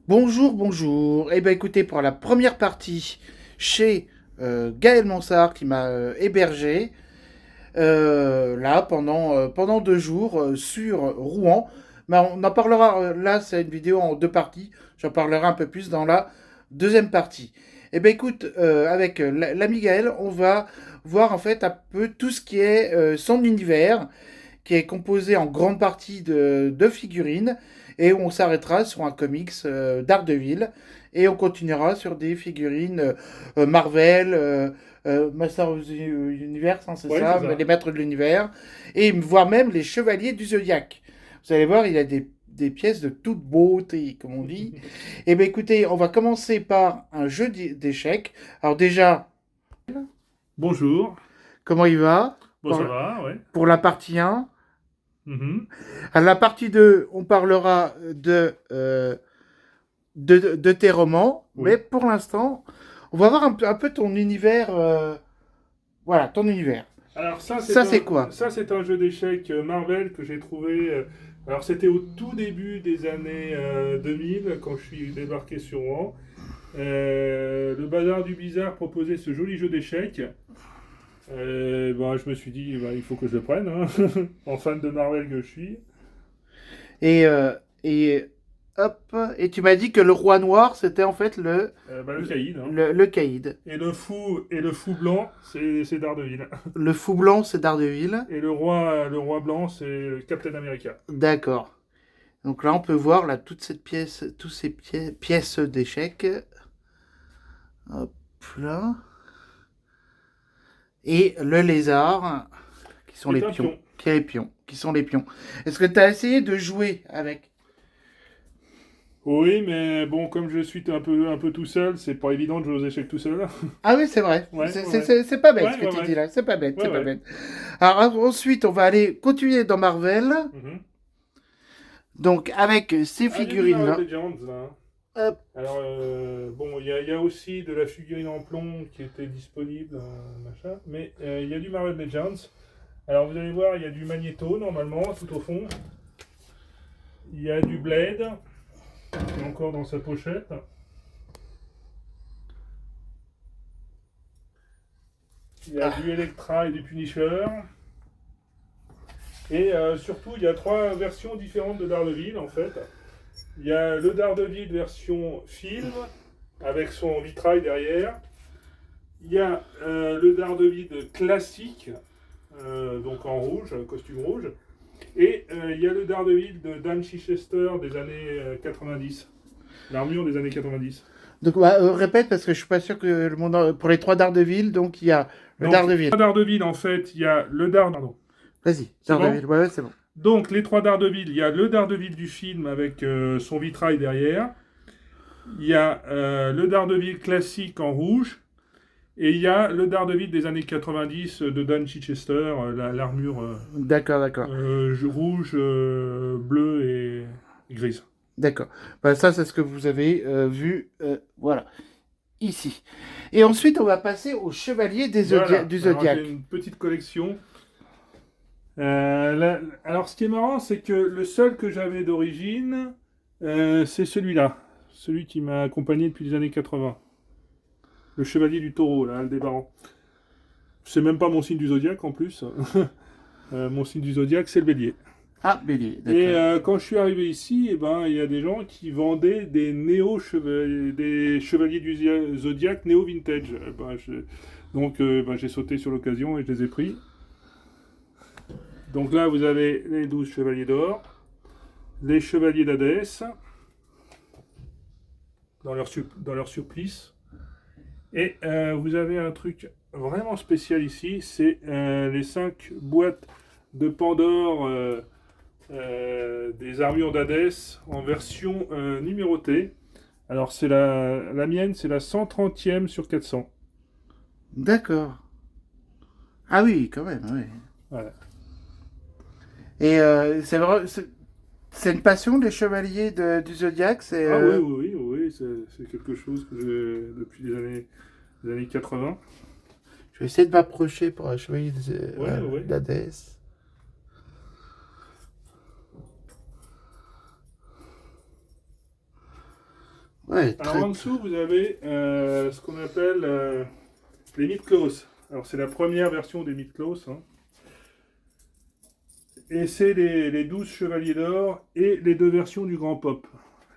Bonjour, bonjour. Eh bien, écoutez, pour la première partie chez Gaël Mansart qui m'a hébergé là pendant 2 jours sur Rouen. Mais on en parlera. Là, c'est une vidéo en deux parties. J'en parlerai un peu plus dans la deuxième partie. Eh bien, écoute, avec l'ami Gaël, on va voir en fait un peu tout ce qui est son univers qui est composé en grande partie de figurines, et on s'arrêtera sur un comics d'Ardeville, et on continuera sur des figurines Marvel, Master of the Universe, hein, c'est Ouais, c'est ça, ça. les maîtres de l'univers, et voire même les chevaliers du Zodiaque. Vous allez voir, il y a des pièces de toute beauté, comme on dit. Et bien écoutez, on va commencer par un jeu d'échecs. Alors déjà, Bonjour. comment il va Bon, ça va, ouais. pour la partie 1? Mhm. À la partie 2, on parlera de tes romans, mais Oui. pour l'instant, on va voir un peu ton univers. Voilà, ton univers. Alors Ça, c'est quoi? ça c'est un jeu d'échecs Marvel que j'ai trouvé. Alors c'était au tout début des années 2000 quand je suis débarqué sur Rouen. Le Bazar du Bizarre proposait ce joli jeu d'échecs. Je me suis dit il faut que je le prenne, hein, en fan de Marvel que je suis. Et, et hop. Et tu m'as dit que le roi noir, c'était en fait Le caïd, hein. le caïd. Et le fou blanc, c'est Daredevil. Le fou blanc, c'est Daredevil. Et le roi blanc, c'est Captain America. D'accord. Donc là, on peut voir là toute cette pièce, tous ces pièces d'échecs. Hop là. Et le lézard, qui sont Qui les est un pions. pion. Qui est les pions. Qui sont les pions. Est-ce que tu as essayé de jouer avec? Oui, mais bon, comme je suis un peu tout seul, c'est pas évident de jouer aux échecs tout seul. Ah oui, c'est vrai. Ouais, C'est ouais, c'est- ouais. c'est- c'est pas bête ce Ouais, que ouais, tu dis ouais. là. C'est pas bête, Ouais, c'est pas ouais. bête. Alors ensuite, on va aller continuer dans Marvel. Mhm. Donc avec ces Ah, il y a du Marvel figurines-là. Legends, là, hein. Hop. Alors, bon, il y a aussi de la figurine en plomb qui était disponible, machin, mais il y a du Marvel Legends. Alors, vous allez voir, il y a du Magneto, normalement, tout au fond. Il y a du Blade, qui est encore dans sa pochette. Il y a du Ah. Electra et du Punisher. Et surtout, il y a trois versions différentes de Daredevil, en fait. Il y a le Daredevil version film, avec son vitrail derrière. Il y a le Daredevil classique, donc en rouge, costume rouge. Et il y a le Daredevil de Dan Chichester des années 90. L'armure des années 90. Donc répète parce que je suis pas sûr que le monde pour les trois Daredevil. Donc il y a le Donc, Daredevil. Daredevil, en fait, il y a le Daredevil. Pardon. Vas-y, C'est bon? Daredevil. Ouais, ouais, c'est bon. Donc, les trois Daredevil, il y a le Daredevil du film avec son vitrail derrière. Il y a le Daredevil classique en rouge. Et il y a le Daredevil des années 90 de Dan Chichester, l'armure D'accord, d'accord, rouge, bleue et grise. d'accord. Bah, ça, c'est ce que vous avez vu. Voilà, ici. Et ensuite, on va passer au chevalier Voilà, du alors j'ai Zodiaque. une petite collection. Alors ce qui est marrant, c'est que le seul que j'avais d'origine, c'est celui-là. Celui qui m'a accompagné depuis les années 80. Le chevalier du taureau, là, Aldébaran. C'est même pas mon signe du zodiaque en plus. Mon signe du zodiaque, c'est le bélier. Ah, bélier, Et d'accord. quand je suis arrivé ici, eh ben, il y a des gens qui vendaient des chevaliers du zodiaque néo-vintage. Donc j'ai sauté sur l'occasion et je les ai pris. Donc là, vous avez les 12 chevaliers d'or, les chevaliers d'Hadès, dans leur supplice. Et vous avez un truc vraiment spécial ici, c'est les 5 boîtes de Pandore des armures d'Hadès en version numérotée. Alors c'est la mienne, c'est la 130e sur 400. D'accord. Ah oui, quand même, oui. Voilà. Et c'est une passion, les chevaliers du Zodiaque. C'est Ah oui, oui, oui, oui, c'est quelque chose que j'ai depuis les années 80. Je vais essayer de m'approcher pour un chevalier Oui, oui. d'Hadès. Ouais, Alors très... en dessous, vous avez ce qu'on appelle les Mythos. Alors c'est la première version des Mythos. Hein. Et c'est les 12 Chevaliers d'Or et les deux versions du Grand Pop.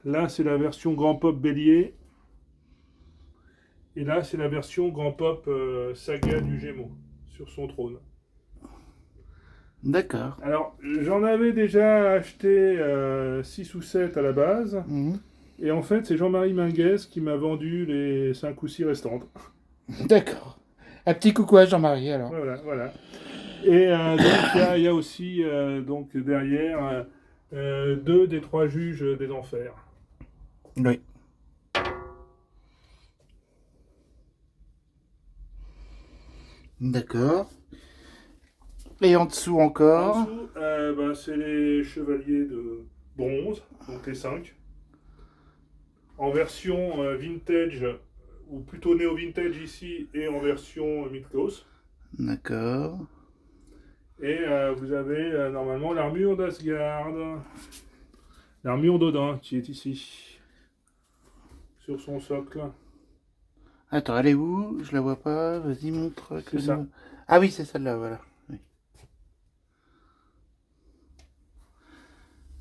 Là, c'est la version Grand Pop Bélier. Et là, c'est la version Grand Pop Saga du Gémeaux sur son trône. D'accord. Alors, j'en avais déjà acheté 6 ou 7 à la base. Mhm. Et en fait, c'est Jean-Marie Minguez qui m'a vendu les 5 ou 6 restantes. D'accord. Un petit coucou à Jean-Marie alors. Voilà, voilà. Et donc, il y a aussi donc, derrière 2 des 3 juges des enfers. Oui. D'accord. Et en dessous En encore. dessous, c'est les chevaliers de bronze, donc les 5. En version vintage, ou plutôt néo-vintage ici, et en version Mythos. D'accord. Et vous avez normalement l'armure d'Asgard, l'armure d'Odin qui est ici, sur son socle. Attends, elle est où? Je la vois pas. Vas-y, montre. C'est ça. Ah oui, c'est celle-là, voilà. Oui.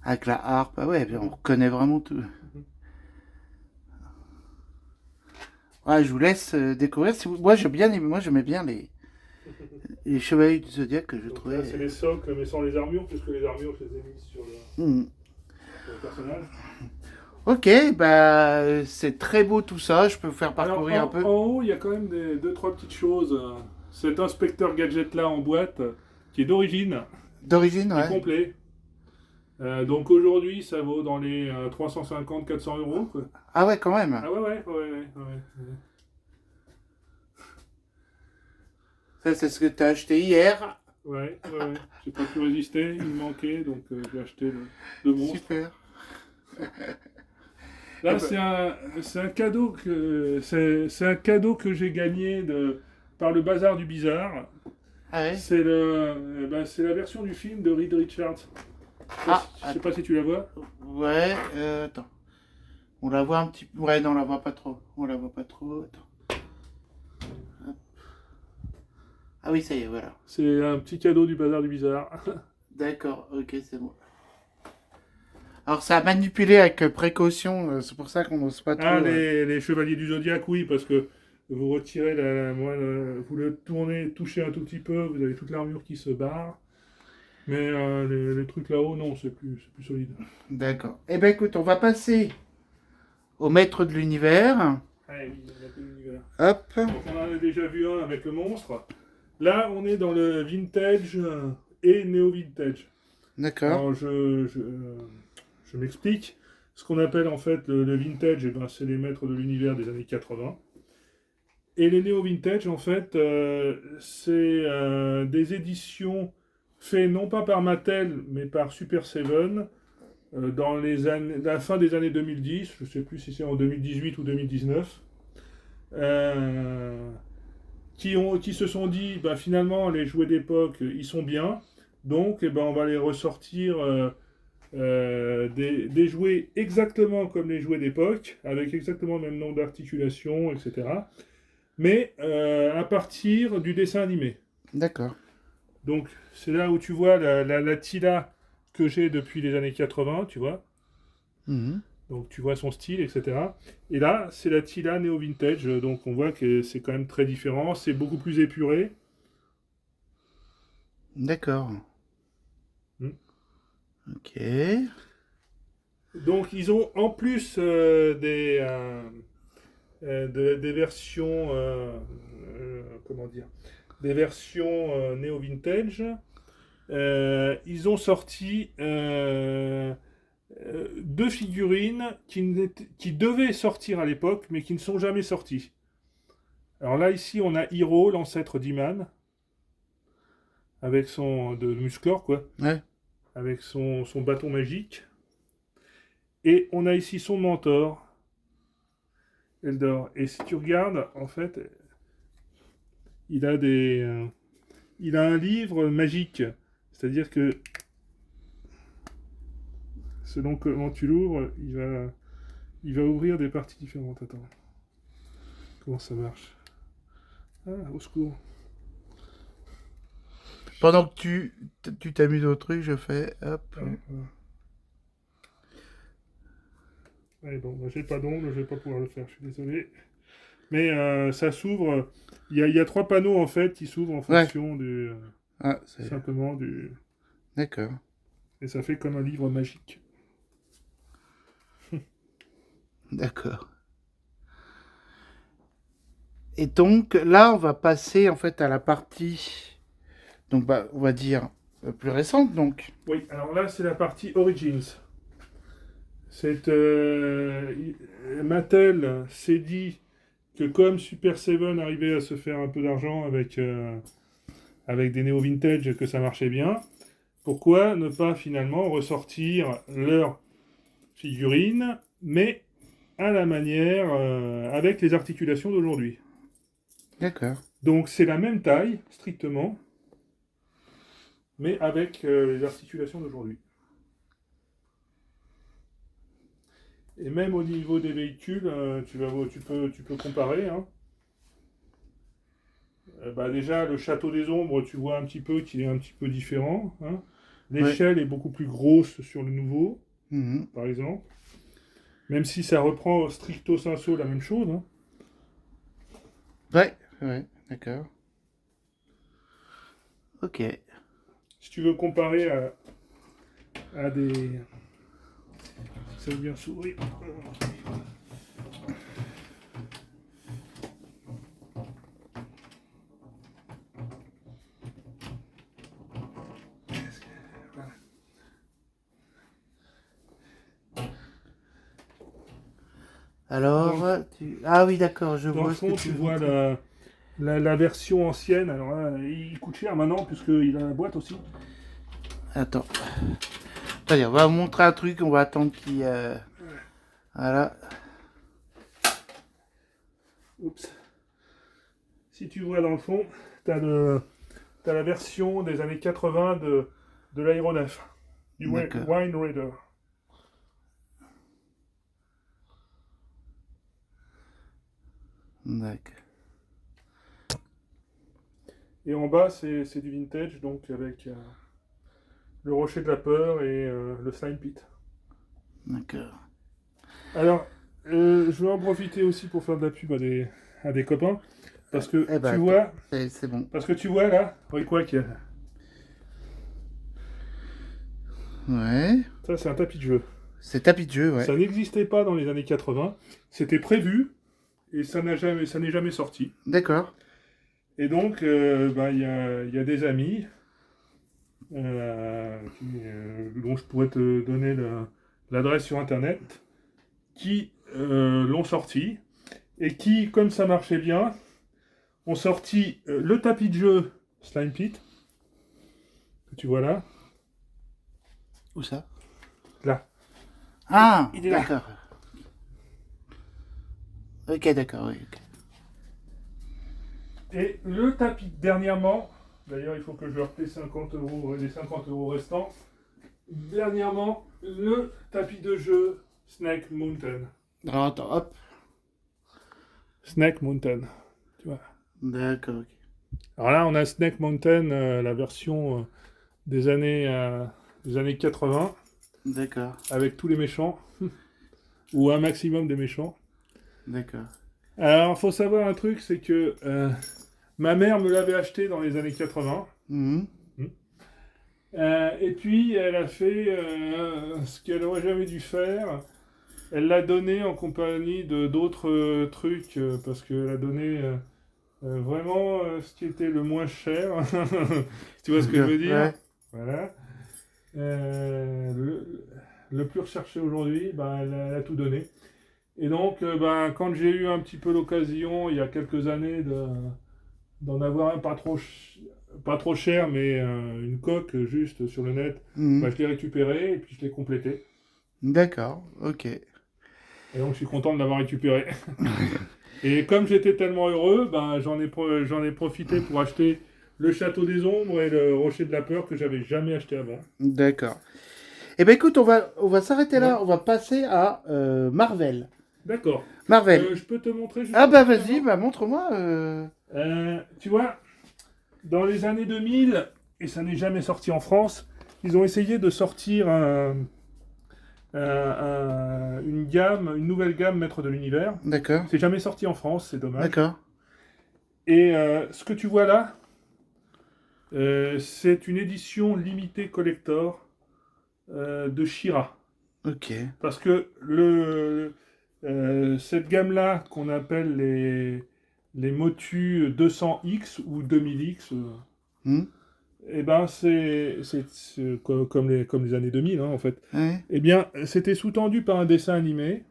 Avec la harpe. Ah ouais, on reconnaît vraiment tout. Ouais, je vous laisse découvrir. Moi, moi, j'aimais bien les chevaliers du zodiaque que je Donc trouvais. là, c'est les socles, mais sans les armures, puisque les armures, je les ai mises sur Hmm. le personnage. Ok, bah c'est très beau tout ça. Je peux vous faire Alors, parcourir un peu. en haut, il y a quand même 2-3 petites choses. Cet inspecteur gadget-là en boîte, qui est d'origine, D'origine, qui est ouais. complet. Donc aujourd'hui, ça vaut dans les 350-400 euros. Quoi. Ah ouais, quand même. Ah ouais. Ça, c'est ce que tu as acheté hier. Ouais. J'ai pas pu résister, il me manquait, donc j'ai acheté le monstre. Super. Là, c'est un cadeau c'est un cadeau que j'ai gagné par le bazar du bizarre. Ah ouais. C'est la version du film de Reed Richards. Je sais pas si tu la vois. Ouais, attends. On la voit un petit peu. Ouais, non, on la voit pas trop. Attends. Hop. Ah oui, ça y est, voilà. C'est un petit cadeau du bazar du bizarre. D'accord, ok, c'est bon. Alors, ça a manipulé avec précaution, c'est pour ça qu'on n'ose pas trop. Ah, les chevaliers du zodiaque, oui, parce que vous retirez vous le tournez, touchez un tout petit peu, vous avez toute l'armure qui se barre. Mais les trucs là-haut, non, c'est plus solide. D'accord. Eh ben écoute, on va passer au maître de l'univers. Allez, il y a peu d'univers. Hop. Donc on en a déjà vu un avec le monstre. Là, on est dans le vintage et néo-vintage. D'accord. Alors, je m'explique. Ce qu'on appelle en fait le vintage, eh ben, c'est les maîtres de l'univers des années 80. Et les néo-vintage, en fait, c'est des éditions faites non pas par Mattel, mais par Super Seven, dans la fin des années 2010, je ne sais plus si c'est en 2018 ou 2019, qui se sont dit, bah, finalement, les jouets d'époque, ils sont bien, donc eh ben, on va les ressortir des jouets exactement comme les jouets d'époque, avec exactement le même nombre d'articulations, etc. Mais à partir du dessin animé. D'accord. Donc, c'est là où tu vois la Tila que j'ai depuis les années 80, tu vois. Mhm. Donc, tu vois son style, etc. Et là, c'est la Tila néo-vintage. Donc, on voit que c'est quand même très différent. C'est beaucoup plus épuré. D'accord. Hmm. Ok. Donc, ils ont en plus des versions... comment dire, des versions néo-vintage. Ils ont sorti 2 figurines qui devaient sortir à l'époque, mais qui ne sont jamais sorties. Alors là, ici, on a Hiro, l'ancêtre d'Iman, avec de Musclor, quoi, Ouais. avec son bâton magique. Et on a ici son mentor, Eldor. Et si tu regardes, en fait, il a il a un livre magique. C'est-à-dire que selon comment tu l'ouvres, Il va ouvrir des parties différentes. Attends. Comment ça marche? Ah, au secours. Pendant que tu t'amuses au truc, je fais hop. Ah, voilà. Ouais, bon, moi, j'ai pas d'ongles, je vais pas pouvoir le faire, je suis désolé. Mais ça s'ouvre. Il y a 3 panneaux en fait qui s'ouvrent en Ouais. fonction du. Ah, c'est... Simplement du. D'accord. Et ça fait comme un livre magique. D'accord. Et donc là, on va passer en fait à la partie, donc bah, on va dire plus récente donc. Oui, alors là, c'est la partie Origins. Mattel s'est dit que comme Super 7 arrivait à se faire un peu d'argent avec des néo vintage, que ça marchait bien, pourquoi ne pas finalement ressortir leur figurine, mais à la manière, avec les articulations d'aujourd'hui. D'accord. Donc c'est la même taille, strictement, mais avec les articulations d'aujourd'hui. Et même au niveau des véhicules, tu peux comparer. Hein. Bah déjà, le Château des Ombres, tu vois un petit peu qu'il est un petit peu différent. Hein. L'échelle est beaucoup plus grosse sur le nouveau, par exemple. Même si ça reprend stricto sensu la même chose. Hein. Ouais, d'accord. Ok. Si tu veux comparer à des... Ça veut bien s'ouvrir. Alors, ah oui, d'accord, je Dans vois le ce que fond, tu tu veux vois dire. la version ancienne. Alors là, il coûte cher maintenant, puisqu'il a la boîte aussi. Attends. Allez, on va vous montrer un truc, on va attendre qu'il... Voilà. Oups. Si tu vois dans le fond, t'as la version des années 80 de l'aéronef, du D'accord. Wind Raider. D'accord. Et en bas, c'est du vintage, donc avec le rocher de la peur et le slime pit. D'accord. Alors, je vais en profiter aussi pour faire de la pub à des copains. Parce que Eh ben, tu attends, vois, c'est bon. parce que tu vois là, oui, quoi que Ouais. ça c'est un tapis de jeu. C'est tapis de jeu, ouais. Ça n'existait pas dans les années 80. C'était prévu et ça n'est jamais sorti. D'accord. Et donc, bah, il y a des amis dont je pourrais te donner l'adresse sur internet qui l'ont sorti et qui, comme ça marchait bien, ont sorti le tapis de jeu Slime Pit que tu vois là. Où ça? Là. Ah, Il est là. d'accord. Ok, d'accord, oui. Ok. Et le tapis dernièrement, d'ailleurs il faut que je leur paie 50 euros, les 50 euros restants. Dernièrement, le tapis de jeu Snake Mountain. Alors, attends, hop. Snake Mountain. Tu vois. D'accord, ok. Alors là, on a Snake Mountain, la version des années 80, D'accord, avec tous les méchants, ou un maximum des méchants. d'accord. Alors, faut savoir un truc, c'est que ma mère me l'avait acheté dans les années 80. Mhm. Et puis, elle a fait ce qu'elle n'aurait jamais dû faire. Elle l'a donné en compagnie de d'autres trucs, parce qu'elle a donné vraiment ce qui était le moins cher. Tu vois ce que je veux dire? Ouais. Voilà. Le plus recherché aujourd'hui, bah, elle a tout donné. Et donc, bah, quand j'ai eu un petit peu l'occasion, il y a quelques années, d'en avoir un pas trop cher, mais une coque juste sur le net, Mhm. bah, je l'ai récupéré et puis je l'ai complété. D'accord, ok. Et donc, je suis content de l'avoir récupéré. Et comme j'étais tellement heureux, ben, j'en ai profité pour acheter le Château des Ombres et le Rocher de la Peur que j'avais jamais acheté avant. D'accord. Eh ben écoute, on va s'arrêter là. Ouais. On va passer à Marvel. D'accord. Marvel. Je peux te montrer juste Ah bah un petit vas-y, avant. bah montre-moi. Tu vois, dans les années 2000, et ça n'est jamais sorti en France, ils ont essayé de sortir une nouvelle gamme Maître de l'Univers. D'accord, C'est jamais sorti en France, c'est dommage. d'accord. Et ce que tu vois là, c'est une édition limitée collector de She-Ra. Ok. Parce que cette gamme-là, qu'on appelle les Motu 200X ou 2000X, Hmm. eh ben comme les années 2000, hein, en fait. Ouais, Eh bien, c'était sous-tendu par un dessin animé.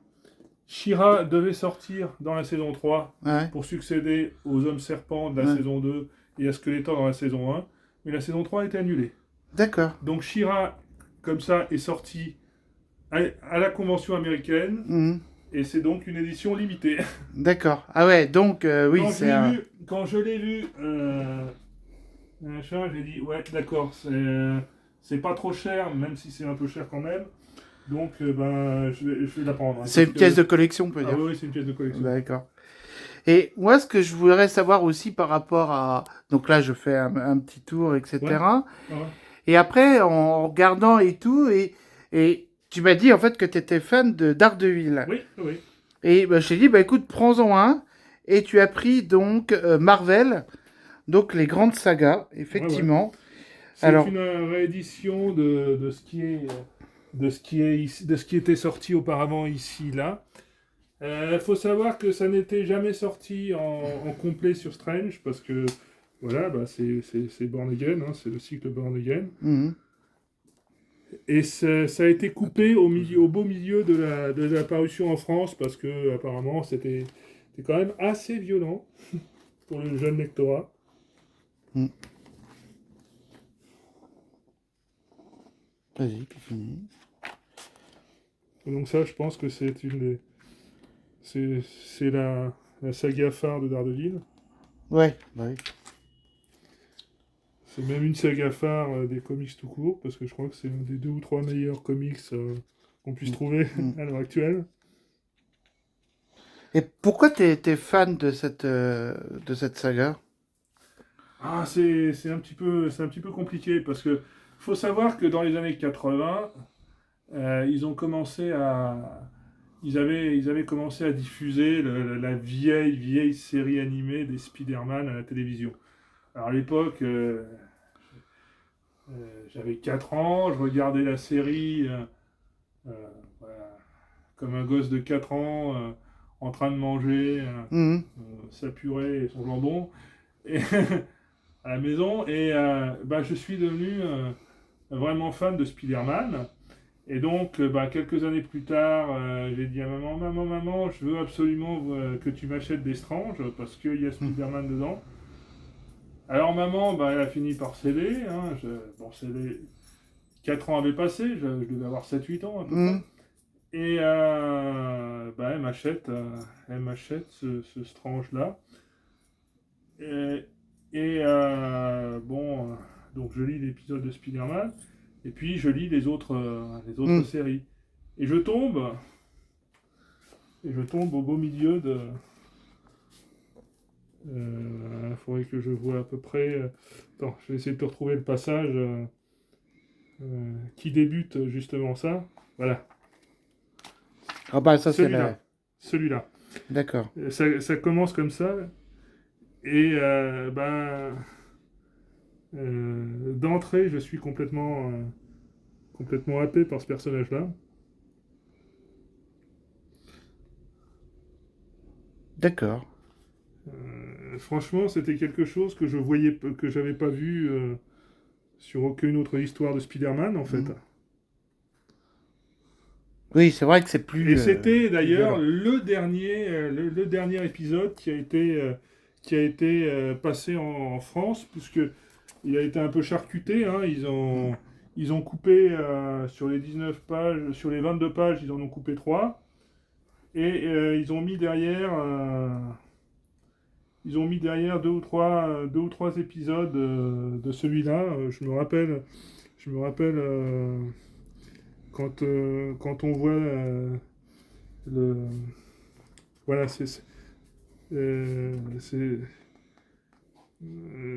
She-Ra devait sortir dans la saison 3 ouais, pour succéder aux Hommes Serpents de la ouais. saison 2 et à Skeletor dans la saison 1, mais la saison 3 a été annulée. D'accord. Donc She-Ra, comme ça, est sortie à la convention américaine, Hmm. et c'est donc une édition limitée. D'accord. Ah ouais, donc oui, Quand je c'est l'ai un... vu, machin, j'ai dit ouais, d'accord, c'est pas trop cher, même si c'est un peu cher quand même. Donc ben je vais la prendre, hein, C'est parce une pièce que de collection, on peut ah dire. oui, oui, c'est une pièce de collection. D'accord. Et moi, ce que je voudrais savoir aussi par rapport à... Donc là, je fais un petit tour, Ouais, etc. ouais. Et après, en regardant et tout, et tu m'as dit en fait que tu étais fan de Daredevil. Oui, oui. Et bah, je t'ai dit, bah écoute, prends-en un. Et tu as pris donc Marvel, donc les grandes sagas, Ouais, ouais. effectivement. C'est Alors, une réédition de ce qui était sorti auparavant ici là. Faut savoir que ça n'était jamais sorti en complet sur Strange parce que voilà, bah, c'est Born Again, hein, c'est le cycle Born Again. mhm. Et ça a été coupé au beau milieu de la parution en France parce que apparemment c'était quand même assez violent pour le jeune lectorat. Mhm. Vas-y, continue. Et donc ça, je pense que c'est la saga phare de Daredevil. Ouais, bah oui. C'est même une saga phare des comics tout court parce que je crois que c'est un des 2 ou 3 meilleurs comics qu'on puisse Mhm. trouver Mhm. à l'heure actuelle. Et pourquoi t'es fan de cette saga? Ah, c'est un petit peu compliqué parce que faut savoir que dans les années 80, ils ont commencé à ils avaient commencé à diffuser la vieille série animée des Spider-Man à la télévision. Alors à l'époque, j'avais 4 ans, je regardais la série euh, voilà, comme un gosse de 4 ans en train de manger Mhm. sa purée et son jambon et à la maison. Et bah, je suis devenu vraiment fan de Spider-Man. Et donc, bah, quelques années plus tard, j'ai dit à maman, maman, maman, je veux absolument que tu m'achètes des Strange parce qu'il y a Spider-Man dedans. Alors maman, bah, elle a fini par céder. Hein, bon, céder. 4 ans avaient passé, je devais avoir 7 8 ans à peu près. Mhm. Et bah, elle m'achète ce Strange-là. Et, bon, donc je lis l'épisode de Spider-Man, et puis je lis les autres Mhm. séries. Et je tombe au beau milieu de. Il faudrait que je vois à peu près. Attends, je vais essayer de te retrouver le passage qui débute justement ça. Voilà, Ah bah ça c'est la... celui-là. Celui-là. D'accord. Ça commence comme ça, et ben, d'entrée, je suis complètement happé par ce personnage-là. D'accord. Franchement, c'était quelque chose que j'avais pas vu sur aucune autre histoire de Spider-Man en fait. Mhm. Oui, c'est vrai que c'est Et c'était plus d'ailleurs violent. le dernier épisode qui a été passé en France, puisque il a été un peu charcuté. Hein. Ils ont coupé sur les 19 pages, sur les 22 pages, ils en ont coupé 3. Et ils ont mis derrière 2 ou 3 épisodes de celui-là. Je me rappelle quand on voit le, voilà, c'est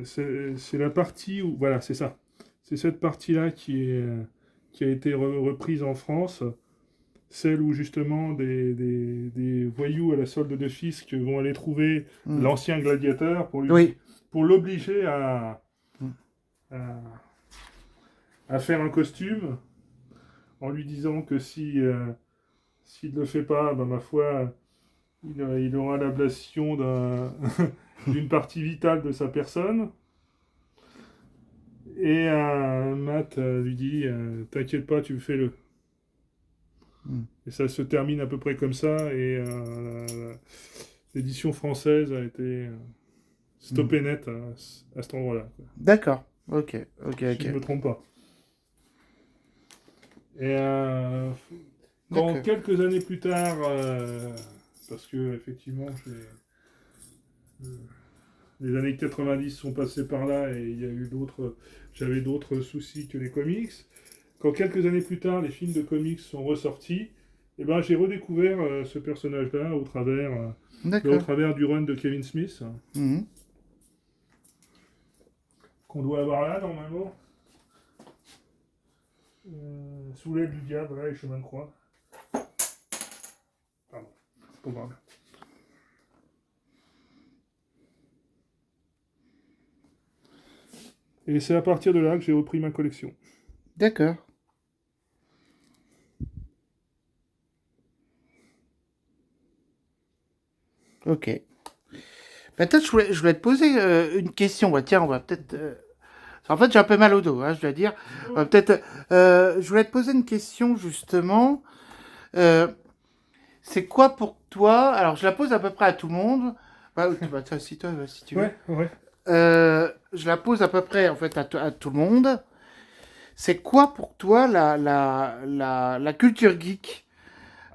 c'est la partie où, voilà, c'est ça. C'est cette partie-là qui a été reprise en France, celle où justement des voyous à la solde de Fisk vont aller trouver Hmm. l'ancien gladiateur Oui. pour l'obliger Hmm. à, à faire un costume en lui disant que s'il ne le fait pas, ben, ma foi, il aura l'ablation d'une partie vitale de sa personne. Et Matt lui dit t'inquiète pas, tu fais-le. Hmm. Et ça se termine à peu près comme ça. Et l'édition française a été Hmm. stoppée net à cet endroit-là, quoi. D'accord. Ok, ok, Si je ok. me trompe pas. Et quand D'accord. quelques années plus tard, parce que effectivement, les années 90 sont passées par là et il y a eu j'avais d'autres soucis que les comics. Quand quelques années plus tard, les films de comics sont ressortis, eh ben, j'ai redécouvert ce personnage-là au D'accord. travers du run de Kevin Smith, Mhm. qu'on doit avoir là normalement, sous l'aile du diable, là, les chemins de croix. Pardon, c'est pas grave. Et c'est à partir de là que j'ai repris ma collection. D'accord. Ok. Peut-être je voulais te poser une question. Bah, tiens, on va peut-être. En fait, j'ai un peu mal au dos, hein, je dois dire. On va peut-être. Je voulais te poser une question justement. Euh, c'est quoi pour toi? Alors, je la pose à peu près à tout le monde. Bah, toi, si toi, si tu veux. Ouais, ouais. Je la pose à peu près en fait à tout le monde. C'est quoi pour toi la culture geek?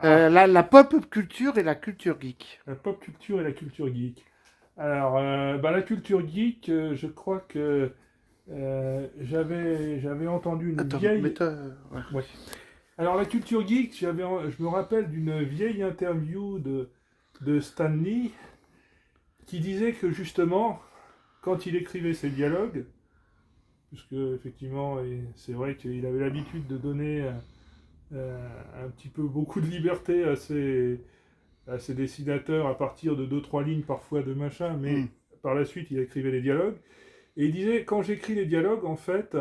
Ah, La pop culture et la culture geek. la pop culture et la culture geek. Alors, bah, la culture geek, je crois que j'avais entendu une Attends, vieille. mets-toi. Ouais. Ouais. Alors, la culture geek, je me rappelle d'une vieille interview de Stan Lee qui disait que justement, quand il écrivait ses dialogues, puisque effectivement, et c'est vrai qu'il avait l'habitude de donner un petit peu beaucoup de liberté à ses dessinateurs à partir de deux trois lignes parfois de machin, Hmm. mais par la suite, il écrivait les dialogues. Et il disait, quand j'écris les dialogues, en fait,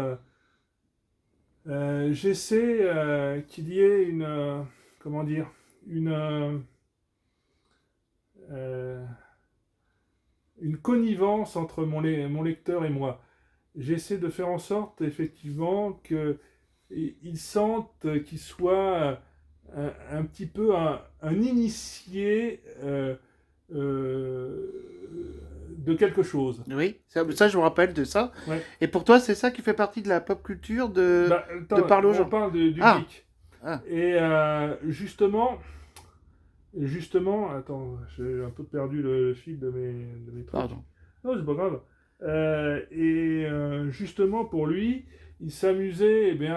j'essaie qu'il y ait comment dire, une, euh, une connivence entre mon lecteur et moi. J'essaie de faire en sorte, effectivement, qu'ils sentent qu'ils soient un petit peu un initié euh, de quelque chose. Oui, ça, je me rappelle de ça. Ouais. Et pour toi, c'est ça qui fait partie de la pop culture Bah, de attends, parler aux on gens. parle du Ah, geek. ah, Et justement, attends, j'ai un peu perdu le fil de mes trucs. pardon. Non, c'est pas grave. Justement, pour lui, il s'amusait eh bien,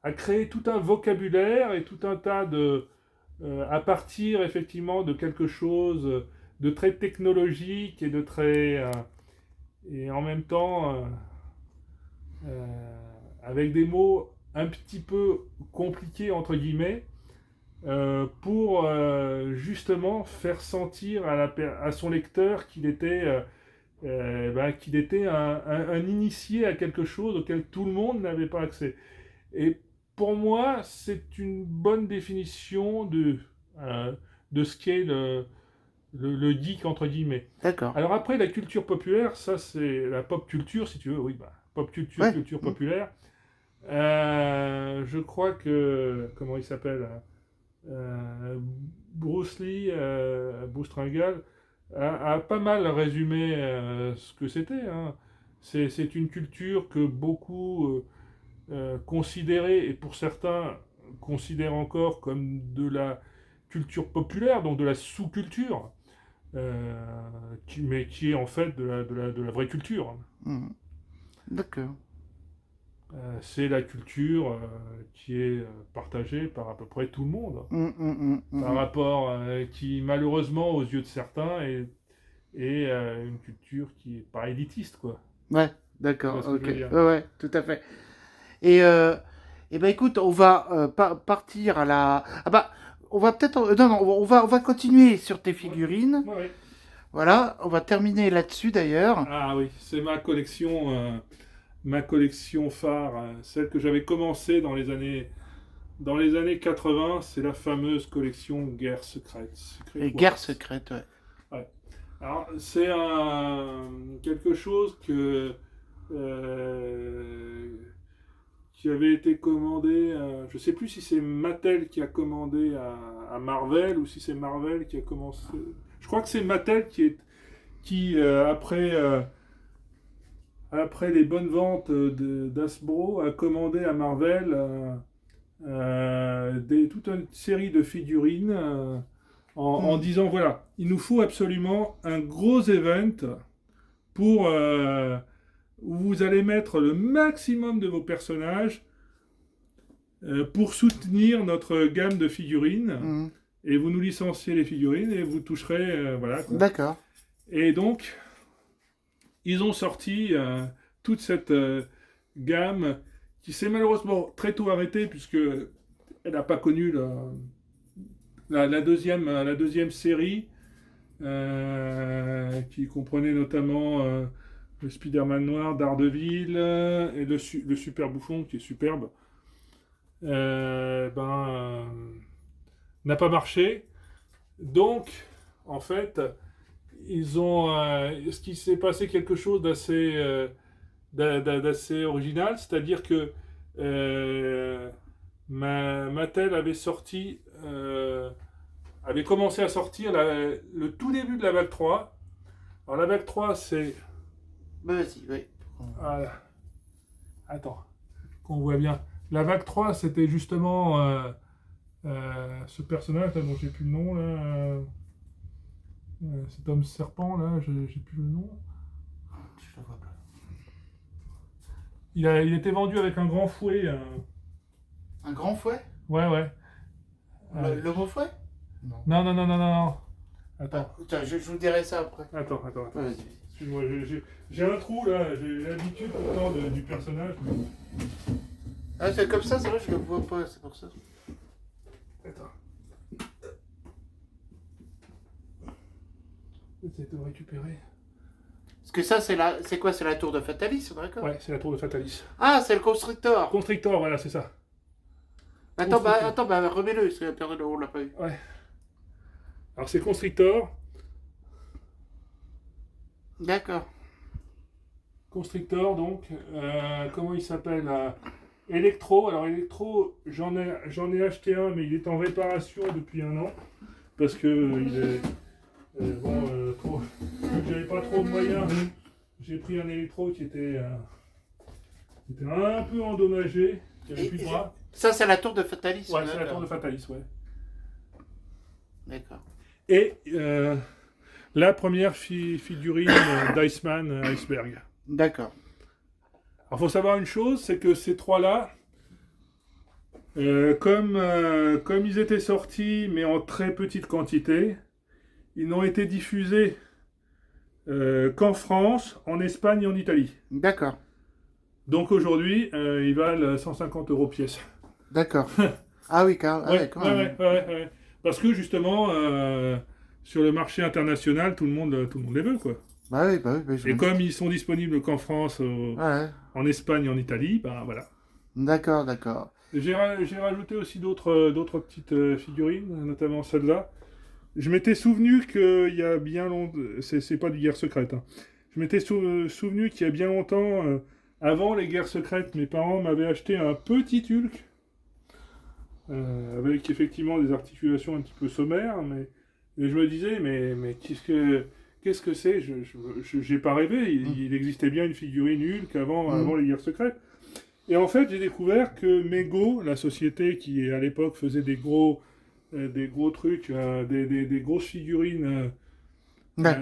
à créer tout un vocabulaire et tout un tas à partir effectivement de quelque chose de très technologique et de très. Et en même temps, avec des mots un petit peu compliqués, entre guillemets, pour justement faire sentir à son lecteur qu'il était un initié à quelque chose auquel tout le monde n'avait pas accès. Et pour moi, c'est une bonne définition de ce qu'est le geek, entre guillemets. D'accord. Alors après, la culture populaire, ça c'est la pop culture, si tu veux, oui, bah, pop culture, Ouais. culture Hmm. populaire. Je crois que, comment il s'appelle Bruce Lee, Bruce Stringal, a pas mal résumé ce que c'était. Hein. C'est une culture que beaucoup considéraient, et pour certains considèrent encore comme de la culture populaire, donc de la sous-culture, mais qui est en fait de la vraie culture. Hmm. D'accord. C'est la culture qui est partagée par à peu près tout le monde. Un Mm. rapport qui, malheureusement, aux yeux de certains, est une culture qui est pas élitiste, quoi. Ouais, Tu vois d'accord, ce que je ok. veux dire? Ouais, ouais, tout à fait. Et, eh ben écoute, on va partir à la. Ah bah, on va peut-être. Non, non, on va continuer sur tes Ouais, figurines. ouais, ouais. Voilà, on va terminer là-dessus d'ailleurs. Ah oui, c'est ma collection phare, celle que j'avais commencé dans les années 80, c'est la fameuse collection Guerre secrète, Secret Et guerre Wars. secrète, ouais. Ouais. Alors, c'est quelque chose euh, qui avait été commandé, je sais plus si c'est Mattel qui a commandé à Marvel ou si c'est Marvel qui a commencé. Je crois que c'est Mattel qui après les bonnes ventes d'Asbro, a commandé à Marvel toute une série de figurines en Hmm. disant voilà, il nous faut absolument un gros event pour où vous allez mettre le maximum de vos personnages pour soutenir notre gamme de figurines. Hmm. Et vous nous licenciez les figurines et vous toucherez, voilà quoi. D'accord. Et donc, ils ont sorti toute cette gamme qui s'est malheureusement très tôt arrêtée puisque elle n'a pas connu la deuxième série qui comprenait notamment le Spider-Man noir, Daredevil et le Super Bouffon qui est superbe. N'a pas marché. Donc, en fait, ce qui s'est passé quelque chose d'assez original, c'est-à-dire que euh, Mattel avait commencé à sortir le tout début de la vague 3. Alors la vague 3, c'est... Bah, vas-y, oui. Ah, attends, qu'on voit bien. La vague 3, c'était justement ce personnage, là, dont j'ai plus le nom, là, cet homme serpent, là, j'ai plus le nom. Je le vois pas. Il était vendu avec un grand fouet. Un grand fouet? Ouais, ouais. Le beau fouet? Non. Non, non, non, non, non, non. Attends, Tiens, je vous dirai ça après. attends. Ouais, vas-y. Excuse-moi, j'ai un trou là, j'ai l'habitude pourtant du personnage. Ah, c'est comme ça, c'est vrai, je le vois pas, c'est pour ça. Attends. J'essaie de le récupérer. Parce que ça, c'est quoi? C'est la tour de Fatalis, d'accord? Ouais, c'est la tour de Fatalis. Ah, c'est le Constrictor. Constrictor, voilà, c'est ça. Attends, bah remets-le, parce que on l'a pas eu. Ouais. Alors c'est Constrictor. D'accord. Constrictor, donc, comment il s'appelle Electro. Alors Electro, j'en ai acheté un, mais il est en réparation depuis un an. Parce que il est. Vu que j'avais pas trop de moyens, j'ai pris un Electro qui était un peu endommagé, qui avait plus de bras. Ça, c'est la tour de Fatalis. Ouais, c'est la tour de Fatalis, ouais. D'accord. Et la première figurine d'Iceman Iceberg. D'accord. Alors, faut savoir une chose, c'est que ces trois-là, comme ils étaient sortis, mais en très petite quantité, ils n'ont été diffusés qu'en France, en Espagne et en Italie. D'accord. Donc aujourd'hui, ils valent 150 € pièce. D'accord. Ah oui, quand, Ouais, quand ouais, même. ouais. Parce que justement, sur le marché international, tout le monde les veut, quoi. Bah oui, je Et me comme doute. ils sont disponibles qu'en France, Ouais. en Espagne et en Italie, ben voilà. D'accord. J'ai rajouté aussi d'autres petites figurines, notamment celle-là. Je m'étais souvenu qu'il y a bien longtemps... C'est pas du guerre secrète. Hein. Je m'étais souvenu qu'il y a bien longtemps, avant les guerres secrètes, mes parents m'avaient acheté un petit Hulk, avec effectivement des articulations un petit peu sommaires, mais je me disais, mais qu'est-ce que c'est? J'ai pas rêvé, il existait bien une figurine Hulk avant les guerres secrètes. Et en fait, j'ai découvert que Mego, la société qui à l'époque faisait des gros trucs, des grosses figurines Ouais.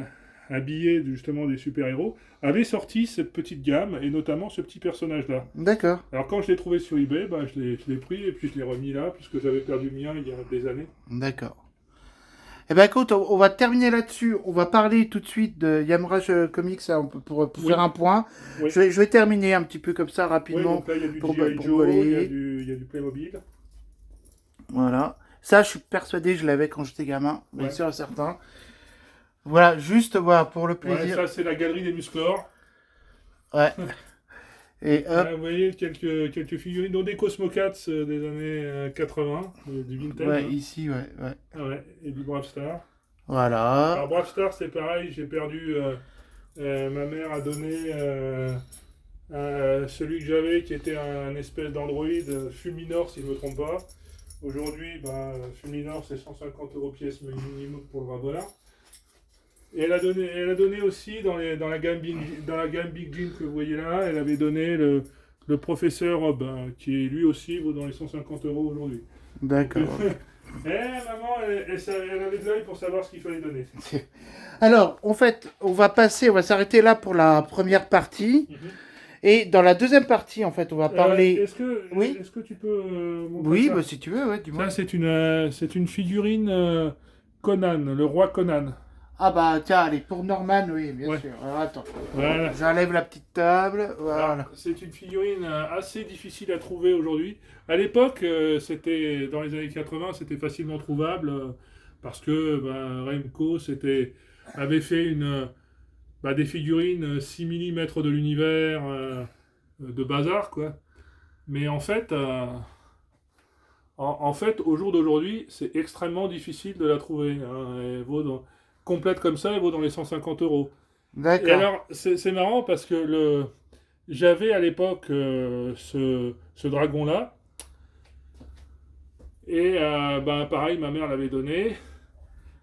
habillés justement des super-héros, avait sorti cette petite gamme, et notamment ce petit personnage-là. D'accord. Alors quand je l'ai trouvé sur eBay, bah, je l'ai pris et puis je l'ai remis là, puisque j'avais perdu le mien il y a des années. D'accord. Eh ben écoute, on va terminer là-dessus. On va parler tout de suite de Yamraj Comics hein, pour Oui, faire un point. oui, Je vais terminer un petit peu comme ça oui, rapidement donc là il y a du pour, G.I. pour Joe, balayer. il y a du Playmobil. Voilà. Ça, je suis persuadé, je l'avais quand j'étais gamin, bien Ouais. sûr et certain. Voilà, juste voilà, pour le Ouais, plaisir. ça c'est la galerie des musclores. Ouais. Et hop, Vous voyez quelques figurines, dont des Cosmocats des années 80, du vintage. ouais, Hein. ici, ouais, ouais. Ah ouais, et du Brave Star. Voilà. Alors Brave Star c'est pareil, j'ai perdu, ma mère a donné celui que j'avais qui était un espèce d'android, Fulminor si je ne me trompe pas. Aujourd'hui, bah, Fulminor c'est 150 € pièce minimum pour le ravoir. Et elle a donné aussi dans la gamme Big Jim que vous voyez là, elle avait donné le professeur Rob, hein, qui lui aussi vaut dans les 150 € aujourd'hui. D'accord. Maman, elle avait de l'œil pour savoir ce qu'il fallait donner. Alors, en fait, on va s'arrêter là pour la première partie. Mhm. Et dans la deuxième partie, en fait, on va parler. Oui. Est-ce que tu peux montrer Oui, ça? bah, si tu veux, ouais, dis-moi. Ça, c'est une figurine Conan, le roi Conan. Ah bah tiens, allez, pour Norman, oui, bien Ouais. sûr. Alors attends, Voilà. j'enlève la petite table, voilà. Alors, c'est une figurine assez difficile à trouver aujourd'hui. À l'époque, c'était dans les années 80, c'était facilement trouvable parce que Remco avait fait des figurines 6 mm de l'univers de bazar, quoi. Mais en fait, au jour d'aujourd'hui, c'est extrêmement difficile de la trouver. Hein. Complète comme ça, elle vaut dans les 150 €. Et D'accord. alors, c'est marrant parce que j'avais à l'époque ce dragon-là. Et pareil, ma mère l'avait donné.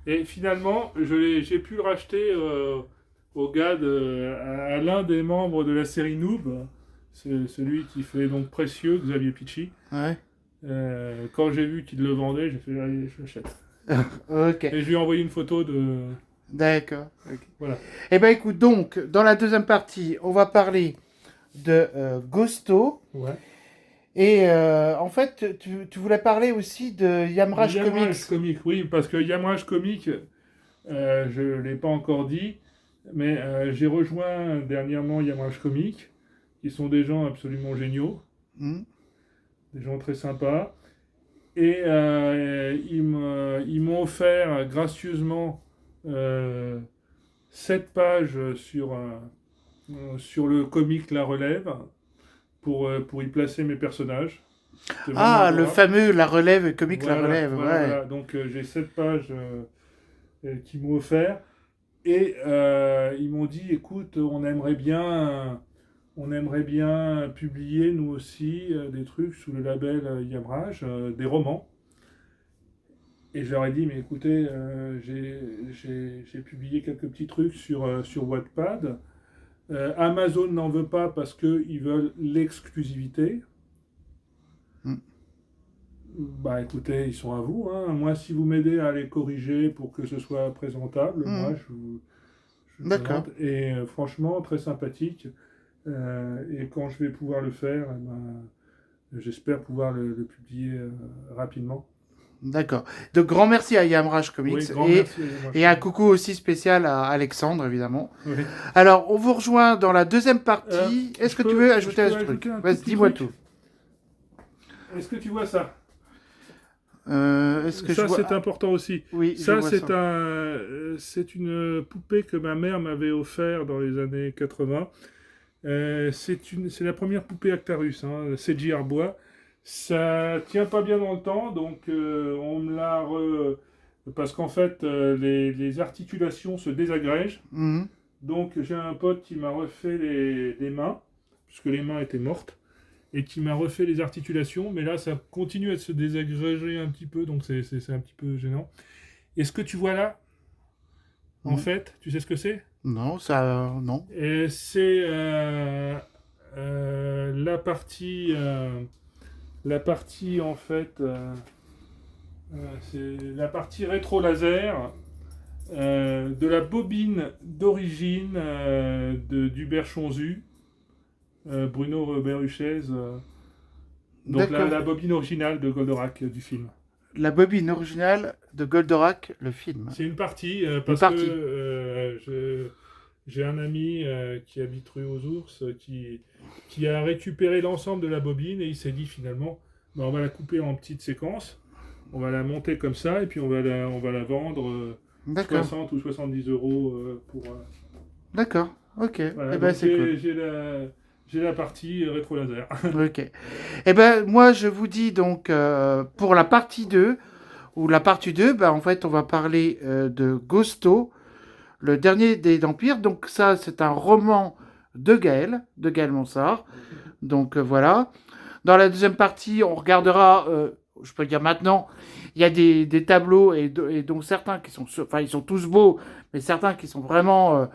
Et finalement, j'ai pu le racheter au gars à l'un des membres de la série Noob. C'est celui qui fait donc Précieux, Xavier Picci. Ouais. Quand j'ai vu qu'il le vendait, j'ai fait allez, je l'achète. Ok. Et je lui ai envoyé une photo de. D'accord. Ok. Voilà. Eh ben écoute, donc, dans la deuxième partie, on va parler de Ghosto. Ouais. Et en fait, tu voulais parler aussi de Yamraj Comics. Comics, oui, parce que Yamraj Comics, je ne l'ai pas encore dit, mais j'ai rejoint dernièrement Yamraj Comics, qui sont des gens absolument géniaux, des gens très sympas. Et ils m'ont offert gracieusement 7 pages sur le comic La Relève pour y placer mes personnages. C'est Ah, vraiment le adorable. fameux La Relève, comics Voilà, La Relève, voilà, ouais. voilà. Donc j'ai 7 pages qu'ils m'ont offert. Et ils m'ont dit, écoute, on aimerait bien publier nous aussi des trucs sous le label Yamraj, des romans. Et je leur ai dit, mais écoutez, j'ai publié quelques petits trucs sur Wattpad. Amazon n'en veut pas parce qu'ils veulent l'exclusivité. Mm. Bah écoutez, ils sont à vous. Hein. Moi, si vous m'aidez à les corriger pour que ce soit présentable, moi je D'accord. présente. Et franchement, très sympathique. Et quand je vais pouvoir le faire, j'espère pouvoir le publier rapidement. D'accord. Donc, grand merci à Yamraj Comics. Oui, grand merci. Et un coucou aussi spécial à Alexandre, évidemment. Oui. Alors, on vous rejoint dans la deuxième partie. Est-ce que tu veux ajouter un truc? Vas-y, dis-moi tout. Est-ce que tu vois ça? Est-ce que ça, je vois... c'est important aussi. Oui, je Ça, vois ça. c'est une poupée que ma mère m'avait offert dans les années 80. C'est la première poupée Actarus, hein, CG Arbois. Ça tient pas bien dans le temps, donc on me l'a parce qu'en fait les articulations se désagrègent. Mhm. Donc j'ai un pote qui m'a refait les mains, puisque les mains étaient mortes, et qui m'a refait les articulations, mais là ça continue à se désagréger un petit peu, donc c'est un petit peu gênant. Et ce que tu vois là, en fait, tu sais ce que c'est? Non, ça... non. Et c'est la partie en fait, c'est la partie rétro laser de la bobine d'origine d'Hubert Chonzu, Bruno Berruchez. Donc D'accord. la bobine originale de Goldorak du film. La bobine originale de Goldorak, le film. C'est une partie, Une parce partie. que j'ai un ami qui habite rue aux Ours qui a récupéré l'ensemble de la bobine et il s'est dit finalement, bah, on va la couper en petites séquences, on va la monter comme ça et puis on va la vendre D'accord. 60 ou 70 euros pour. D'accord. Ok. Voilà, Eh ben, donc c'est cool. j'ai la partie rétro laser. Ok. Eh ben, moi, je vous dis donc pour la partie 2 ou la partie 2, ben, en fait, on va parler de Ghosto, le dernier des Empires. Donc, ça, c'est un roman de Gaël Monsard. Donc, voilà. Dans la deuxième partie, on regardera, je peux le dire maintenant, il y a des tableaux et donc certains qui sont, enfin, ils sont tous beaux, mais certains qui sont vraiment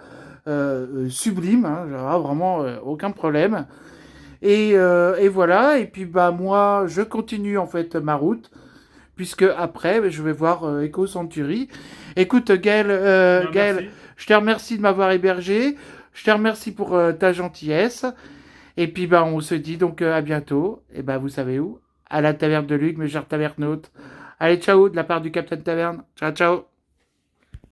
sublimes, hein, vraiment aucun problème. Et voilà, et puis bah moi je continue en fait ma route, puisque après je vais voir Echo Century. Écoute Gaël, Ben, Gaël, merci. je te remercie de m'avoir hébergé, je te remercie pour ta gentillesse, et puis bah on se dit donc à bientôt, et bah vous savez où? À la taverne de Luc, mes chers tavernautes. Allez, ciao de la part du Capitaine Taverne. Ciao, ciao.